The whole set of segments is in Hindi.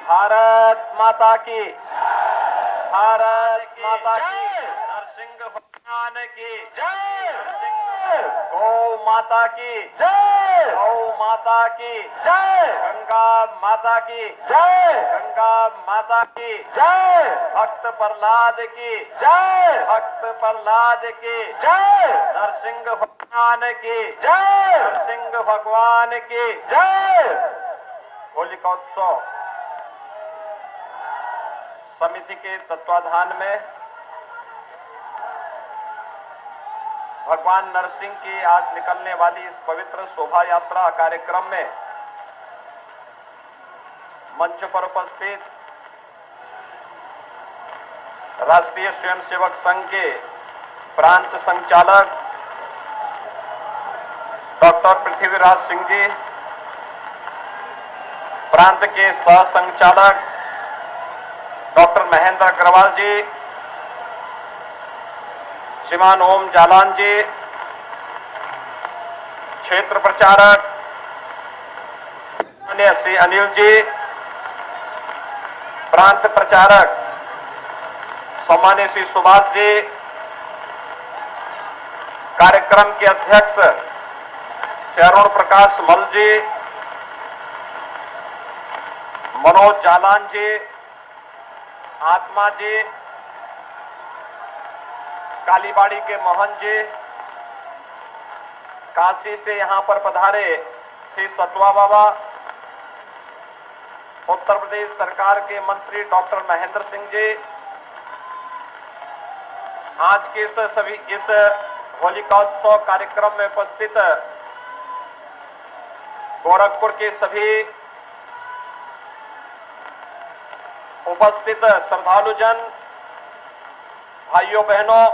भारत माता की, भारत माता की, नरसिंह भगवान की जय, गौ माता की जय, गौ माता की जय, गंगा माता की जय, गंगा माता की जय, भक्त प्रहलाद की जय, भक्त प्रहलाद की जय, नरसिंह भगवान की जय, नरसिंह भगवान की जय। होलिका उत्सव समिति के तत्वाधान में भगवान नरसिंह की आज निकलने वाली इस पवित्र शोभा यात्रा कार्यक्रम में मंच पर उपस्थित राष्ट्रीय स्वयंसेवक संघ के प्रांत संचालक डॉक्टर पृथ्वीराज सिंह जी, प्रांत के सह संचालक डॉक्टर महेंद्र अग्रवाल जी, श्रीमान ओम जालान जी, क्षेत्र प्रचारक श्री अनिल जी, प्रांत प्रचारक सम्मान्य श्री सुभाष जी, कार्यक्रम के अध्यक्ष श्री अरुण प्रकाश मल जी, मनोज जालान जी, आत्मा जी, कालीबाड़ी के मोहन जी, काशी से यहां पर पधारे श्री सतवा बाबा, उत्तर प्रदेश सरकार के मंत्री डॉक्टर महेंद्र सिंह जी, आज के इस होलिका उत्सव कार्यक्रम में उपस्थित गोरखपुर के सभी उपस्थित श्रद्धालुजन, भाइयों बहनों,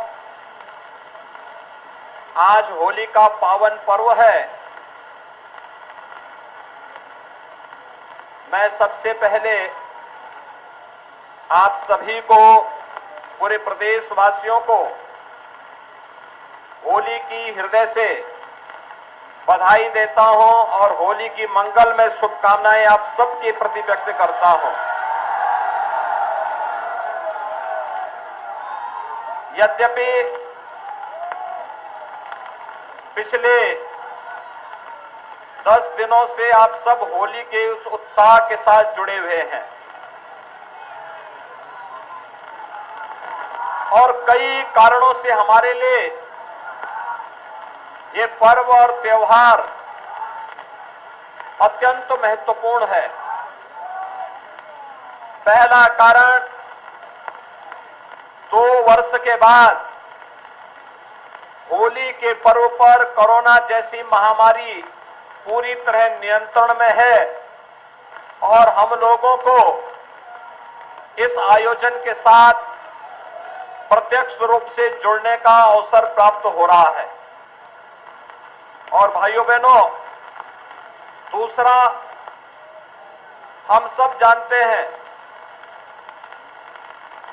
आज होली का पावन पर्व है। मैं सबसे पहले आप सभी को, पूरे प्रदेशवासियों को होली की हृदय से बधाई देता हूं और होली की मंगलमय शुभकामनाएं आप सबके प्रति व्यक्त करता हूं। यद्यपि पिछले 10 दिनों से आप सब होली के उस उत्साह के साथ जुड़े हुए हैं और कई कारणों से हमारे लिए ये पर्व और त्योहार अत्यंत महत्वपूर्ण है। पहला कारण, 2 वर्ष के बाद होली के पर्व पर कोरोना जैसी महामारी पूरी तरह नियंत्रण में है और हम लोगों को इस आयोजन के साथ प्रत्यक्ष रूप से जुड़ने का अवसर प्राप्त हो रहा है। और भाइयों बहनों, दूसरा, हम सब जानते हैं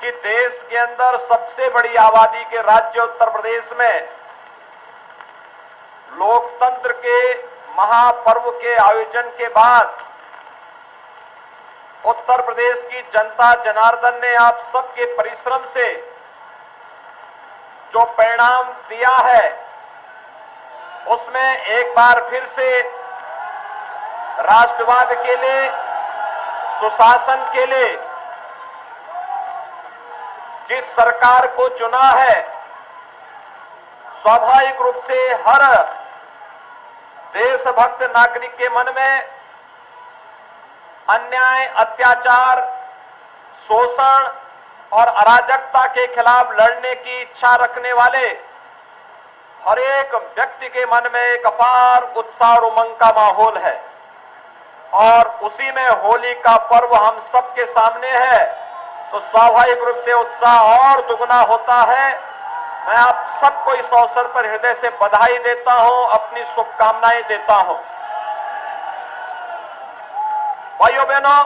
कि देश के अंदर सबसे बड़ी आबादी के राज्य उत्तर प्रदेश में लोकतंत्र के महापर्व के आयोजन के बाद उत्तर प्रदेश की जनता जनार्दन ने आप सबके परिश्रम से जो परिणाम दिया है, उसमें एक बार फिर से राष्ट्रवाद के लिए, सुशासन के लिए जिस सरकार को चुना है, स्वाभाविक रूप से हर देशभक्त नागरिक के मन में अन्याय, अत्याचार, शोषण और अराजकता के खिलाफ लड़ने की इच्छा रखने वाले हर एक व्यक्ति के मन में एक अपार उत्साह और उमंग का माहौल है और उसी में होली का पर्व हम सबके सामने है, तो स्वाभाविक रूप से उत्साह और दुगना होता है। मैं आप सबको इस अवसर पर हृदय से बधाई देता हूं, अपनी शुभकामनाएं देता हूं। भाइयों बहनों,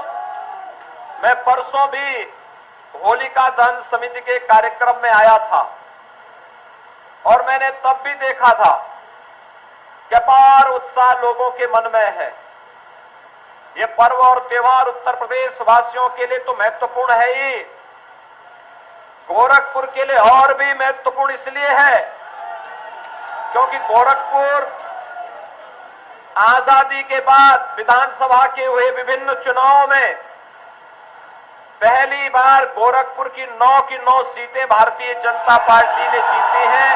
मैं परसों भी होलिका दहन समिति के कार्यक्रम में आया था और मैंने तब भी देखा था कि अपार उत्साह लोगों के मन में है। ये पर्व और त्योहार उत्तर प्रदेश वासियों के लिए तो महत्वपूर्ण है ही, गोरखपुर के लिए और भी महत्वपूर्ण इसलिए है क्योंकि गोरखपुर आजादी के बाद विधानसभा के हुए विभिन्न चुनावों में पहली बार गोरखपुर की 9 सीटें भारतीय जनता पार्टी ने जीती हैं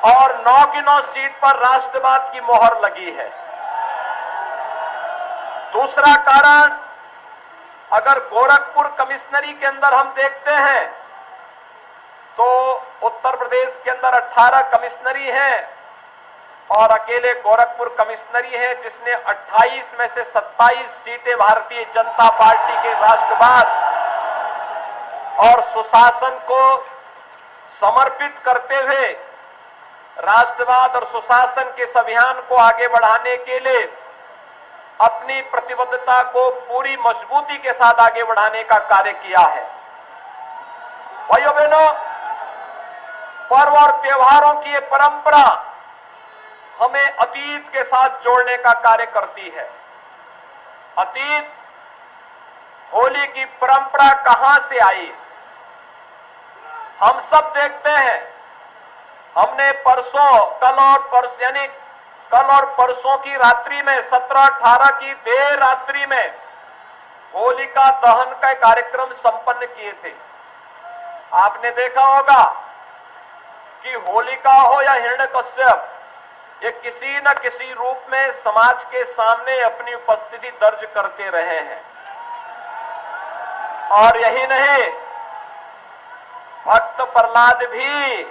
और 9 सीट पर राष्ट्रवाद की मोहर लगी है। दूसरा कारण, अगर गोरखपुर कमिश्नरी के अंदर हम देखते हैं तो उत्तर प्रदेश के अंदर 18 कमिश्नरी हैं और अकेले गोरखपुर कमिश्नरी है जिसने 28 में से 27 सीटें भारतीय जनता पार्टी के राष्ट्रवाद और सुशासन को समर्पित करते हुए राष्ट्रवाद और सुशासन के इस अभियान को आगे बढ़ाने के लिए अपनी प्रतिबद्धता को पूरी मजबूती के साथ आगे बढ़ाने का कार्य किया है। भाइयों बहनों, पर्व और त्योहारों की ये परंपरा हमें अतीत के साथ जोड़ने का कार्य करती है। अतीत, होली की परंपरा कहां से आई हम सब देखते हैं। हमने कल और परसों की रात्रि में 17-18 की देर रात्रि में होलिका दहन का कार्यक्रम संपन्न किए थे। आपने देखा होगा कि होलिका हो या हिरण्यकश्यप, ये किसी न किसी रूप में समाज के सामने अपनी उपस्थिति दर्ज करते रहे हैं। और यही नहीं, भक्त प्रहलाद भी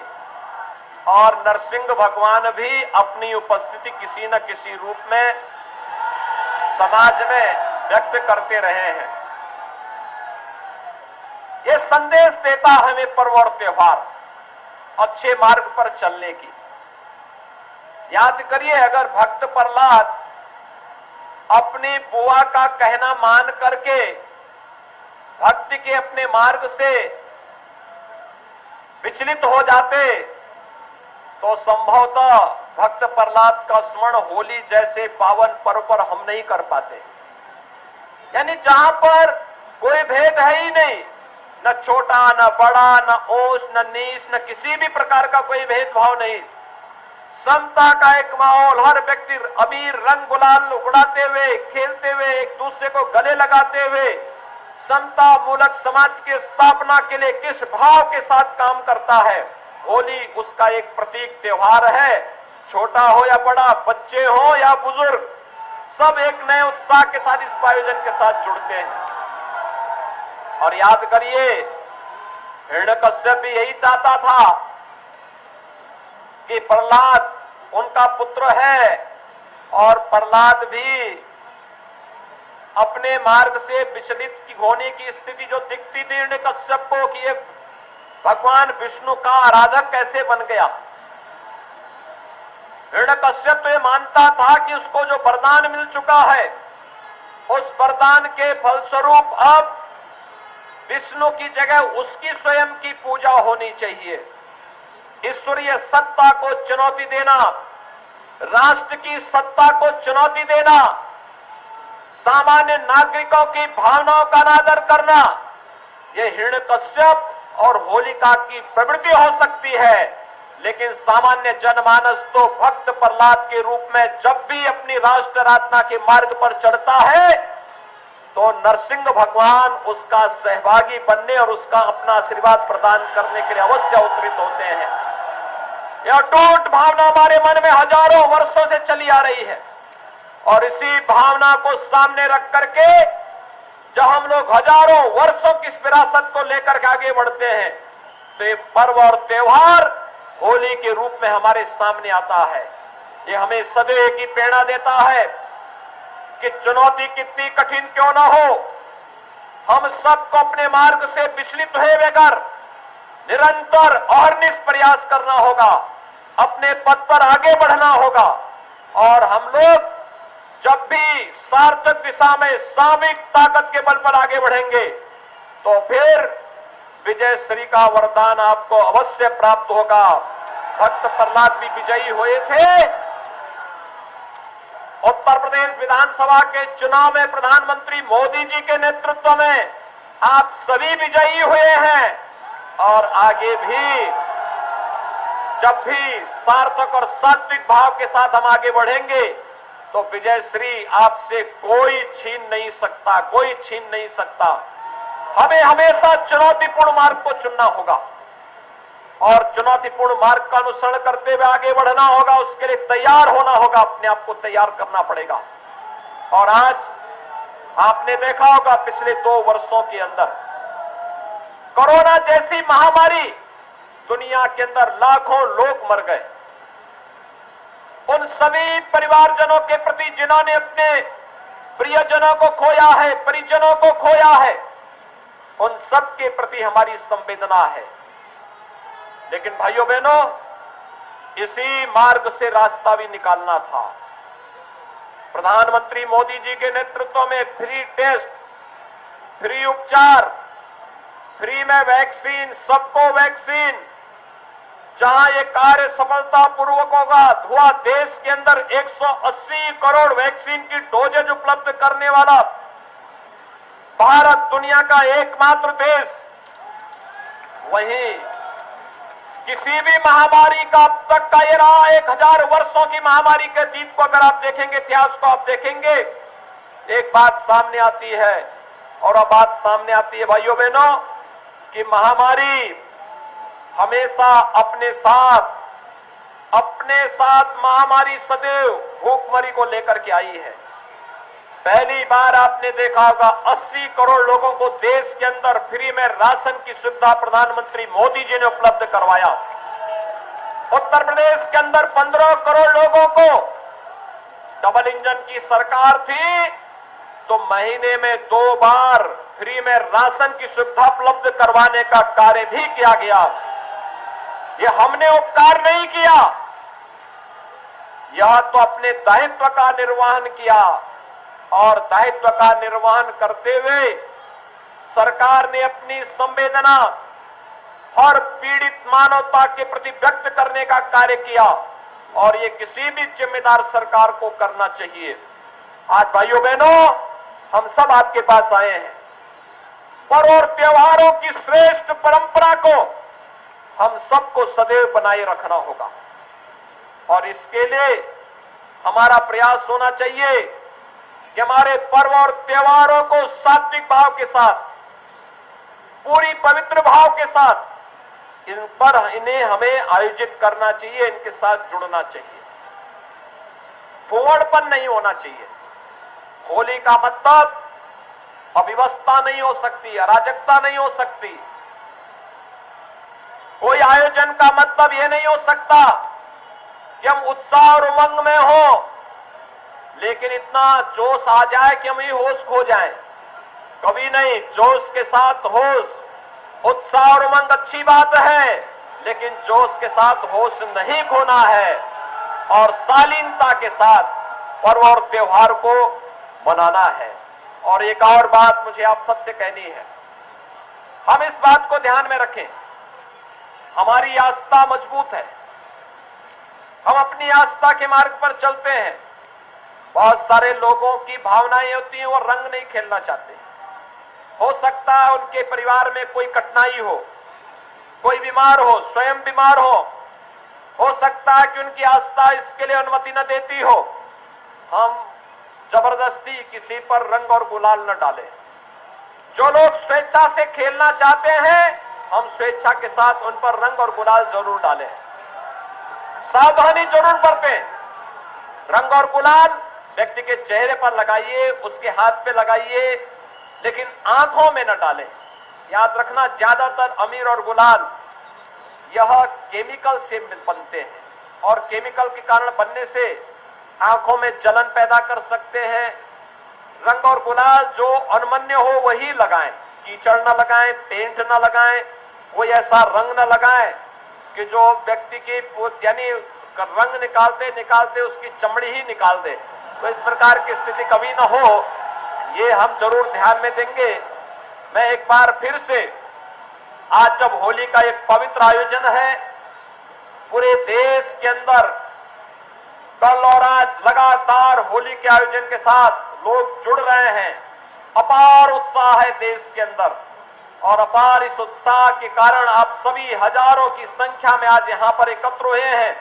और नरसिंह भगवान भी अपनी उपस्थिति किसी न किसी रूप में समाज में व्यक्त करते रहे हैं। ये संदेश देता है हमें पर्व और त्योहार अच्छे मार्ग पर चलने की। याद करिए, अगर भक्त प्रहलाद अपनी बुआ का कहना मान करके भक्ति के अपने मार्ग से विचलित हो जाते तो संभवतः भक्त प्रहलाद का स्मरण होली जैसे पावन पर्व पर हम नहीं कर पाते। यानी जहां पर कोई भेद है ही नहीं, न छोटा न बड़ा, न ऊंच न नीच, न किसी भी प्रकार का कोई भेदभाव नहीं, समता का एक माहौल, हर व्यक्ति अबीर रंग गुलाल उड़ाते हुए, खेलते हुए, एक दूसरे को गले लगाते हुए समता मूलक समाज की स्थापना के लिए किस भाव के साथ काम करता है। होली उसका एक प्रतीक त्योहार है। छोटा हो या बड़ा, बच्चे हो या बुजुर्ग, सब एक नए उत्साह के साथ इस आयोजन के साथ जुड़ते हैं। और याद करिए, हिरण्यकश्यप भी यही चाहता था कि प्रहलाद उनका पुत्र है और प्रहलाद भी अपने मार्ग से विचलित होने की स्थिति जो दिखती थी हिरण्यकश्यप को कि ये भगवान विष्णु का आराधक कैसे बन गया। हिरण्यकश्यप तो ये मानता था कि उसको जो वरदान मिल चुका है, उस वरदान के फलस्वरूप अब विष्णु की जगह उसकी स्वयं की पूजा होनी चाहिए। ईश्वरीय सत्ता को चुनौती देना, राष्ट्र की सत्ता को चुनौती देना, सामान्य नागरिकों की भावनाओं का अनादर करना, यह हिरण्यकश्यप और होलिका की प्रवृत्ति हो सकती है। लेकिन सामान्य जनमानस तो भक्त प्रहलाद के रूप में जब भी अपनी राष्ट्र आराधना के मार्ग पर चढ़ता है तो नरसिंह भगवान उसका सहभागी बनने और उसका अपना आशीर्वाद प्रदान करने के लिए अवश्य अवतरित होते हैं। यह अटूट भावना हमारे मन में हजारों वर्षों से चली आ रही है और इसी भावना को सामने रख करके जब हम लोग हजारों वर्षों की इस विरासत को लेकर के आगे बढ़ते हैं तो ये पर्व और त्योहार होली के रूप में हमारे सामने आता है। ये हमें सदैव की प्रेरणा देता है कि चुनौती कितनी कठिन क्यों ना हो, हम सबको अपने मार्ग से विचलित हुए बगैर निरंतर और निष्प्रयास करना होगा, अपने पद पर आगे बढ़ना होगा और हम लोग जब भी सार्थक दिशा में सामूहिक ताकत के बल पर आगे बढ़ेंगे तो फिर विजय श्री का वरदान आपको अवश्य प्राप्त होगा। भक्त प्रहलाद भी विजयी हुए थे उत्तर प्रदेश विधानसभा के चुनाव में प्रधानमंत्री मोदी जी के नेतृत्व में आप सभी विजयी हुए हैं और आगे भी जब भी सार्थक और सात्विक भाव के साथ हम आगे बढ़ेंगे तो विजय श्री आपसे कोई छीन नहीं सकता, कोई छीन नहीं सकता। हमें हमेशा चुनौतीपूर्ण मार्ग को चुनना होगा और चुनौतीपूर्ण मार्ग का अनुसरण करते हुए आगे बढ़ना होगा। उसके लिए तैयार होना होगा, अपने आप को तैयार करना पड़ेगा। और आज आपने देखा होगा पिछले 2 वर्षों के अंदर कोरोना जैसी महामारी, दुनिया के अंदर लाखों लोग मर गए। उन सभी परिवारजनों के प्रति जिन्होंने अपने प्रियजनों को खोया है, परिजनों को खोया है, उन सब के प्रति हमारी संवेदना है। लेकिन भाइयों बहनों, इसी मार्ग से रास्ता भी निकालना था। प्रधानमंत्री मोदी जी के नेतृत्व में फ्री टेस्ट, फ्री उपचार, फ्री में वैक्सीन, सबको वैक्सीन, जहां ये कार्य सफलतापूर्वक हुआ, देश के अंदर 180 करोड़ वैक्सीन की डोजेज उपलब्ध करने वाला भारत दुनिया का एकमात्र देश। वहीं किसी भी महामारी का अब तक का ये रहा 1000 वर्षों की महामारी के अतीत को अगर आप देखेंगे, इतिहास को आप देखेंगे, एक बात सामने आती है। और अब बात सामने आती है भाइयों बहनों कि महामारी हमेशा अपने साथ महामारी सदैव भूखमरी को लेकर के आई है। पहली बार आपने देखा होगा 80 करोड़ लोगों को देश के अंदर फ्री में राशन की सुविधा प्रधानमंत्री मोदी जी ने उपलब्ध करवाया। उत्तर प्रदेश के अंदर 15 करोड़ लोगों को, डबल इंजन की सरकार थी तो महीने में 2 बार फ्री में राशन की सुविधा उपलब्ध करवाने का कार्य भी किया गया। ये हमने उपकार नहीं किया, यह तो अपने दायित्व का निर्वहन किया। और दायित्व का निर्वहन करते हुए सरकार ने अपनी संवेदना और पीड़ित मानवता के प्रति व्यक्त करने का कार्य किया और ये किसी भी जिम्मेदार सरकार को करना चाहिए। आज भाइयों बहनों, हम सब आपके पास आए हैं। पर्व और त्योहारों की श्रेष्ठ परंपरा को हम सबको सदैव बनाए रखना होगा और इसके लिए हमारा प्रयास होना चाहिए कि हमारे पर्व और त्योहारों को सात्विक भाव के साथ, पूरी पवित्र भाव के साथ इन्हें हमें आयोजित करना चाहिए, इनके साथ जुड़ना चाहिए। फुहड़पन नहीं होना चाहिए। होली का मतलब अव्यवस्था नहीं हो सकती, अराजकता नहीं हो सकती। कोई आयोजन का मतलब यह नहीं हो सकता कि हम उत्साह और उमंग में हो लेकिन इतना जोश आ जाए कि हम ही होश खो जाएं। कभी नहीं, जोश के साथ होश, उत्साह और उमंग अच्छी बात है लेकिन जोश के साथ होश नहीं खोना है और शालीनता के साथ पर्व और त्योहार को मनाना है। और एक और बात मुझे आप सबसे कहनी है, हम इस बात को ध्यान में रखें, हमारी आस्था मजबूत है, हम अपनी आस्था के मार्ग पर चलते हैं। बहुत सारे लोगों की भावनाएं होती हैं, वो रंग नहीं खेलना चाहते। हो सकता है उनके परिवार में कोई कठिनाई हो, कोई बीमार हो, स्वयं बीमार हो सकता है कि उनकी आस्था इसके लिए अनुमति न देती हो। हम जबरदस्ती किसी पर रंग और गुलाल न डालें। जो लोग स्वेच्छा से खेलना चाहते हैं, हम स्वेच्छा के साथ उन पर रंग और गुलाल जरूर डालें। सावधानी जरूर बरतें। रंग और गुलाल व्यक्ति के चेहरे पर लगाइए, उसके हाथ पे लगाइए, लेकिन आंखों में न डालें। याद रखना, ज्यादातर अमीर और गुलाल यह केमिकल से बनते हैं और केमिकल के कारण बनने से आंखों में जलन पैदा कर सकते हैं। रंग और गुलाल जो अनमन्य हो वही लगाएं, कीचड़ न लगाएं, पेंट न लगाएं, कोई ऐसा रंग न लगाएं कि जो व्यक्ति की यानी रंग निकालते निकालते उसकी चमड़ी ही निकाल दे। तो इस प्रकार की स्थिति कभी न हो, ये हम जरूर ध्यान में देंगे। मैं एक बार फिर से, आज जब होली का एक पवित्र आयोजन है, पूरे देश के अंदर कल और आज लगातार होली के आयोजन के साथ लोग जुड़ रहे हैं। अपार उत्साह है देश के अंदर और अपार इस उत्साह के कारण आप सभी हजारों की संख्या में आज यहां पर एकत्र हुए हैं।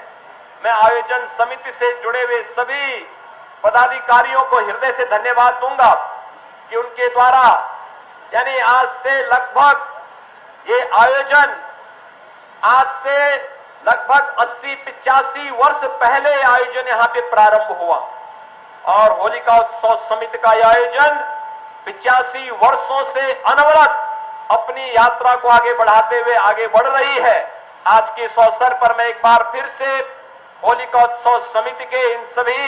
मैं आयोजन समिति से जुड़े हुए सभी पदाधिकारियों को हृदय से धन्यवाद दूंगा कि उनके द्वारा यानी आज से लगभग ये आयोजन आज से लगभग 80-85 वर्ष पहले आयोजन यहां पे प्रारंभ हुआ और होलिका उत्सव समिति का यह आयोजन 85 वर्षों से अनवरत अपनी यात्रा को आगे बढ़ाते हुए आगे बढ़ रही है। आज के इस अवसर पर मैं एक बार फिर से होलिका उत्सव समिति के इन सभी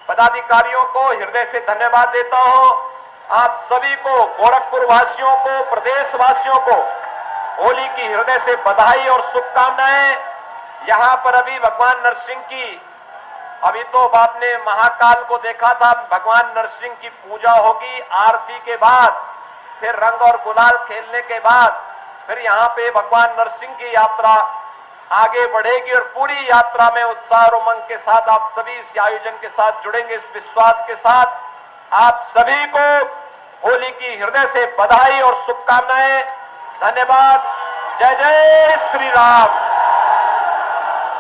पदाधिकारियों को हृदय से धन्यवाद देता हूं। आप सभी को, गोरखपुर वासियों को, प्रदेशवासियों को होली की हृदय से बधाई और शुभकामनाएं। यहां पर अभी भगवान नरसिंह की, अभी तो आपने महाकाल को देखा था, भगवान नरसिंह की पूजा होगी आरती के बाद, फिर रंग और गुलाल खेलने के बाद फिर यहां पे भगवान नरसिंह की यात्रा आगे बढ़ेगी और पूरी यात्रा में उत्साह और उमंग के साथ आप सभी इस आयोजन के साथ जुड़ेंगे। इस विश्वास के साथ आप सभी को होली की हृदय से बधाई और शुभकामनाएं। धन्यवाद। जय जय श्री राम,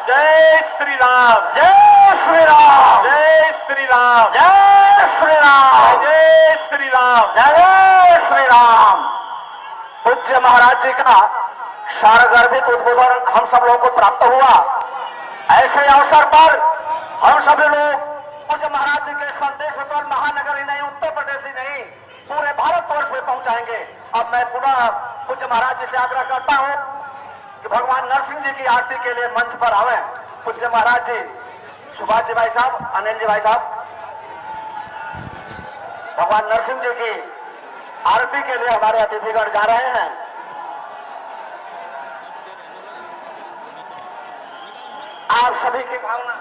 जय श्री राम, जय श्री राम, जय श्री राम, जय श्री राम, जय श्री राम, जय श्री राम। पूज्य महाराज जी का सारगर्भित उद्बोधन हम सब लोगों को प्राप्त हुआ। ऐसे अवसर पर हम सभी लोग पूज्य महाराज जी के संदेश पर महानगर ही नहीं, उत्तर प्रदेश ही नहीं, पूरे भारतवर्ष में पहुंचाएंगे। अब मैं पुनः पूज्य महाराज जी से आग्रह करता हूं कि भगवान नरसिंह जी की आरती के लिए मंच पर आवे। पूज्य महाराज जी, सुभाष जी भाई साहब, अनिल जी भाई साहब, भगवान नरसिंह जी की आरती के लिए हमारे अतिथिगण जा रहे हैं। आप सभी की भावना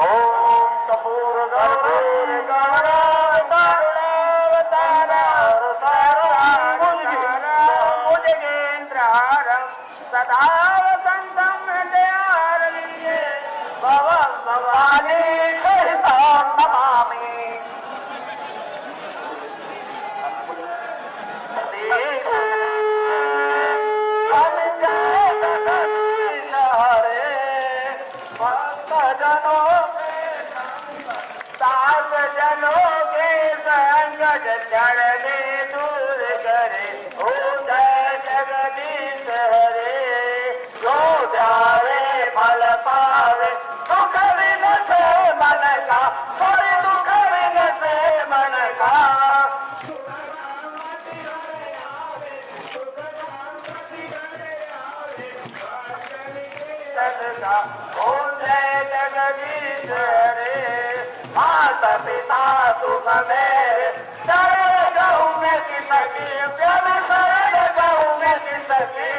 ओम कपूर सदा वसंतम भवानी सहितां नमामि। जनों के संग चढ़ने दूर करे, ओ जय जगदीश हरे। जो ध्यावे फल पावे, दुख विन से मन का, थोड़ी दुख विन से मन का। ओ जय जगदीश हरे। माता पिता तुम मेरे, शरण गहूँ में किसकी, जब शरण गहूँ में किसकी।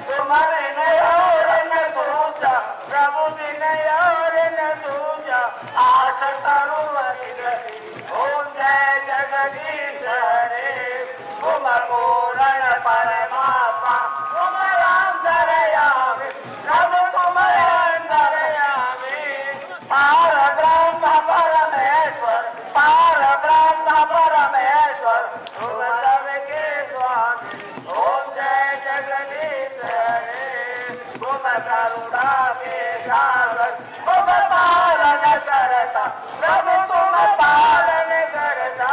तुम्हारे न और न दूजा, प्रभु दिन और न दूजा, आश तनु अतिरथी। ओम जय जगदीश हरे। तुम पूर्ण परमात्मा, तुम अंतर्यामी, प्रभु तुम अंतर्यामी। पार ब्रह्म परमेश्वर, पार ब्रह्म परमेश्वर, तुम सबके स्वामी। ओम जय जगदीश हरे। तुम करुणा के सागर, तुम पालन करता, प्रभु तुम पालन करता।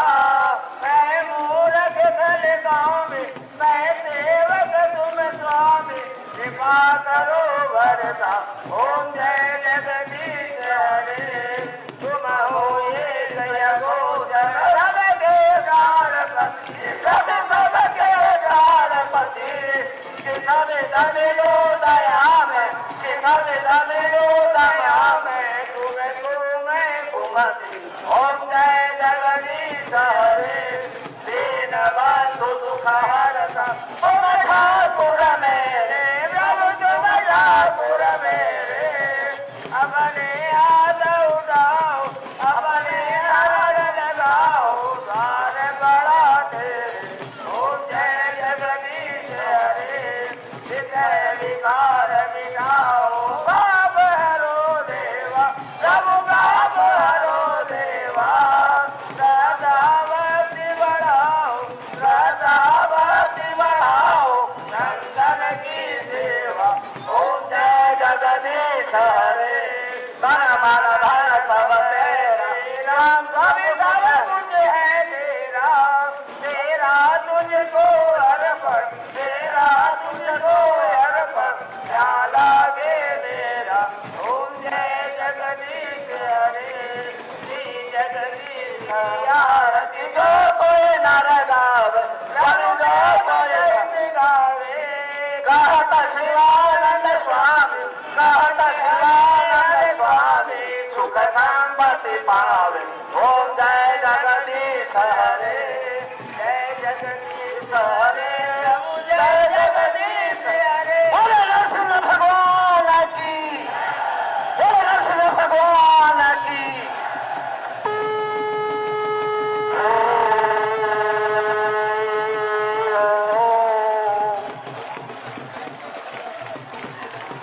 मैं मूर्ख भल गाँव में, मैं सेवक तुम स्वामी, कृपा करो भरता। ओम जय जगदीश हरे। तुम हो ये दया गोचर, सबके प्राणपति, सबके प्राणपति। किसन धन लो दया में, किसन धन लो दया में, तुम्हें कुमति। ओम जय जगदीश हरे। दीन बंधु दुख हरता, तुम ठाकुर मेरे, प्रभु तुम ठाकुर मेरे। अपने हाथ उठाओ, अपने हरण लगाओ, द्वार बड़ा तेरे। ओम जय हरे तन मन धन सब तेरा राम स्वामी सब कुछ है तेरा तेरा तुझको अर्पण तेरा तुझको अर्पण क्या लागे मेरा ओम जय जगदीश हरे श्री जगदीश आरती जो कोई नर गावे जो कोई गावे कहता शिवानंद स्वामी कहता शिवानंद स्वामी सुख संपत्ति पावे ओम जय जगदीश हरे जय जगदीश हरे जय जगदीश हरे बोले नरसिंह भगवान की बोले नरसिंह भगवान की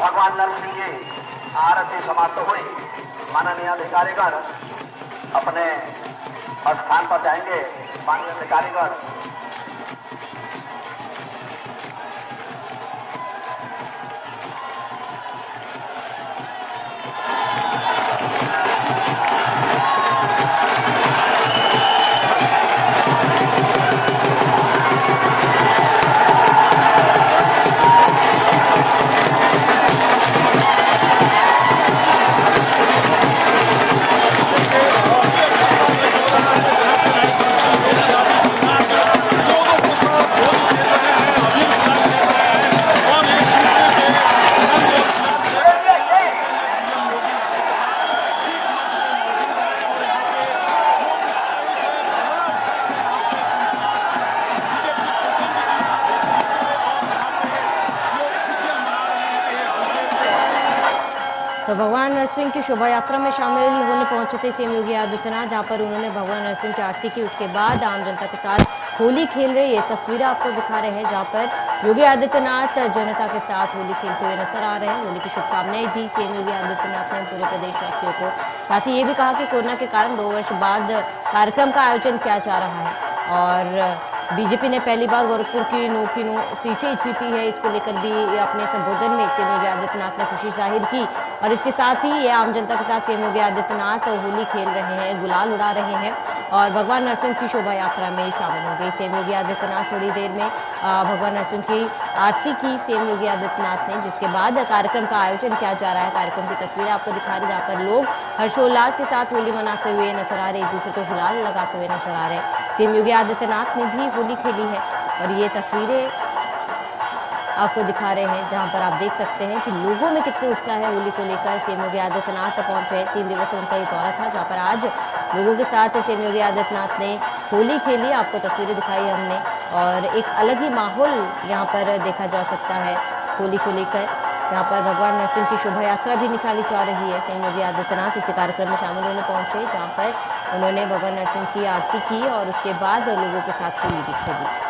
भगवान नरसिंह की आरती समाप्त हुई। माननीय अधिकारीगण अपने स्थान पर जाएंगे। माननीय अधिकारीगण तो भगवान नरसिंह की शोभा यात्रा में शामिल होने पहुंचे थे सीएम योगी आदित्यनाथ, जहां पर उन्होंने भगवान नरसिंह की आरती की। उसके बाद आम जनता के साथ होली खेल रहे ये तस्वीरें आपको दिखा रहे हैं, जहां पर योगी आदित्यनाथ जनता के साथ होली खेलते हुए नजर आ रहे हैं। होली की शुभकामनाएं दी सीएम योगी आदित्यनाथ ने पूरे प्रदेशवासियों को। साथ ही ये भी कहा कि कोरोना के कारण 2 वर्ष बाद कार्यक्रम का आयोजन किया जा रहा है और बीजेपी ने पहली बार गोरखपुर की 9 सीटें जीती है। इसको लेकर भी अपने संबोधन में सीएम योगी आदित्यनाथ ने खुशी जाहिर की और इसके साथ ही ये आम जनता के साथ सीएम योगी आदित्यनाथ होली खेल रहे हैं, गुलाल उड़ा रहे हैं और भगवान नरसिंह की शोभा यात्रा में शामिल होंगे। सीएम योगी आदित्यनाथ थोड़ी देर में भगवान नरसिंह की आरती की सीएम योगी आदित्यनाथ ने, जिसके बाद कार्यक्रम का आयोजन किया जा रहा है। कार्यक्रम की तस्वीरें आपको दिखा रही, जहाँ पर लोग हर्षोल्लास के साथ होली मनाते हुए नजर आ रहे, एक दूसरे को गुलाल लगाते हुए नजर आ रहे। सीएम योगी आदित्यनाथ ने भी होली खेली है और ये तस्वीरें आपको दिखा रहे हैं, जहां पर आप देख सकते हैं कि लोगों में कितने उत्साह है होली को लेकर। सीएम योगी आदित्यनाथ पहुंचे, 3 दिवसीय उनका ये दौरा था, जहां पर आज लोगों के साथ सीएम योगी आदित्यनाथ ने होली खेली। आपको तस्वीरें दिखाई हमने और एक अलग ही माहौल यहां पर देखा जा सकता है होली को लेकर, जहां पर भगवान नरसिंह की शोभा यात्रा भी निकाली जा रही है। सीएम योगी आदित्यनाथ इसी कार्यक्रम में शामिल होने पहुंचे, जहां पर उन्होंने भगवान नरसिंह की आरती की और उसके बाद लोगों के साथ होली भी खेली।